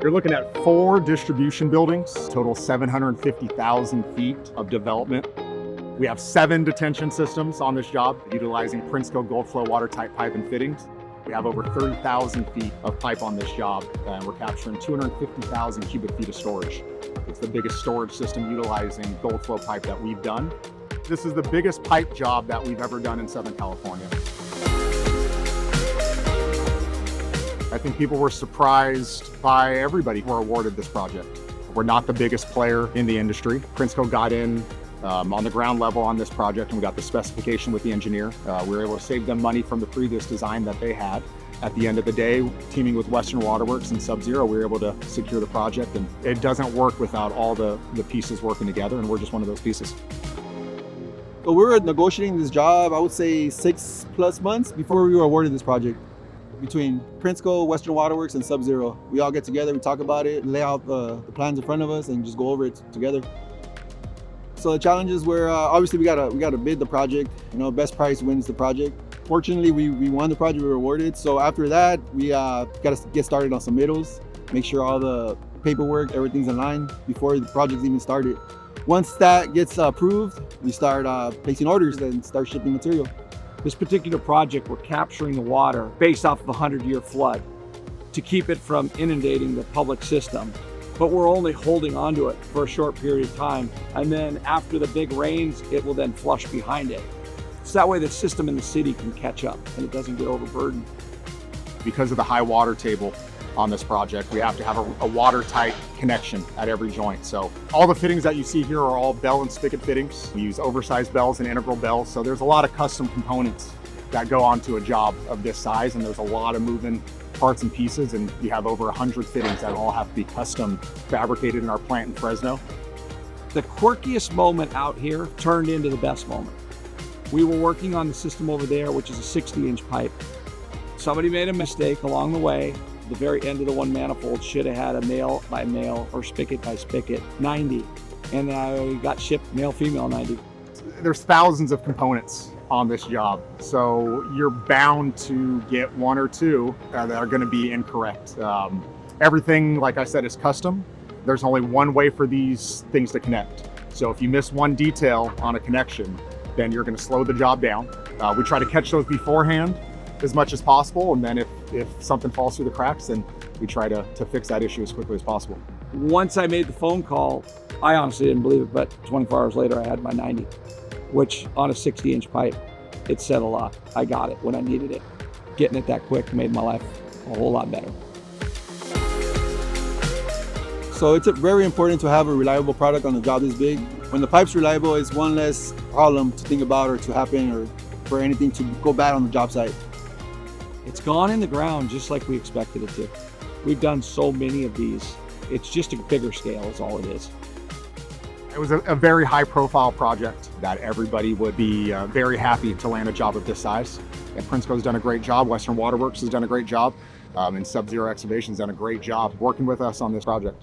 You're looking at 4 distribution buildings, total 750,000 feet of development. We have 7 detention systems on this job, utilizing Prinsco Goldflo watertight pipe and fittings. We have over 30,000 feet of pipe on this job, and we're capturing 250,000 cubic feet of storage. It's the biggest storage system utilizing Goldflo pipe that we've done. This is the biggest pipe job that we've ever done in Southern California. I think people were surprised by everybody who were awarded this project. We're not the biggest player in the industry. Prinsco got in on the ground level on this project, and we got the specification with the engineer. We were able to save them money from the previous design that they had. At the end of the day, teaming with Western Waterworks and Sub-Zero, we were able to secure the project, and it doesn't work without all the pieces working together, and we're just one of those pieces. So we were negotiating this job, I would say 6+ months before we were awarded this project. Between Prinsco, Western Waterworks, and Sub-Zero. We all get together, we talk about it, lay out the plans in front of us, and just go over it together. So the challenges were, obviously we gotta bid the project. You know, best price wins the project. Fortunately, we won the project, we were awarded. So after that, we gotta get started on submittals, make sure all the paperwork, everything's in line before the project's even started. Once that gets approved, we start placing orders and start shipping material. This particular project, we're capturing the water based off of a 100-year flood to keep it from inundating the public system. But we're only holding onto it for a short period of time. And then after the big rains, it will then flush behind it. So that way the system in the city can catch up and it doesn't get overburdened. Because of the high water table on this project, we have to have a watertight connection at every joint. So all the fittings that you see here are all bell and spigot fittings. We use oversized bells and integral bells. So there's a lot of custom components that go onto a job of this size, and there's a lot of moving parts and pieces, and you have over 100 fittings that all have to be custom fabricated in our plant in Fresno. The quirkiest moment out here turned into the best moment. We were working on the system over there, which is a 60-inch pipe. Somebody made a mistake along the way. The very end of the one manifold should have had a male by male or spigot by spigot 90, and I got shipped male female 90. There's thousands of components on this job, so you're bound to get 1 or 2 that are going to be incorrect. Everything, like I said, is custom. There's only one way for these things to connect. So if you miss one detail on a connection, then you're going to slow the job down. We try to catch those beforehand as much as possible, and then if something falls through the cracks, then we try to fix that issue as quickly as possible. Once I made the phone call, I honestly didn't believe it, but 24 hours later I had my 90, which on a 60-inch pipe, it said a lot. I got it when I needed it. Getting it that quick made my life a whole lot better. So it's very important to have a reliable product on a job this big. When the pipe's reliable, it's one less problem to think about or to happen or for anything to go bad on the job site. It's gone in the ground just like we expected it to. We've done so many of these. It's just a bigger scale is all it is. It was a very high profile project that everybody would be very happy to land a job of this size. And Prinsco's done a great job, Western Waterworks has done a great job, and Sub-Zero Excavation's done a great job working with us on this project.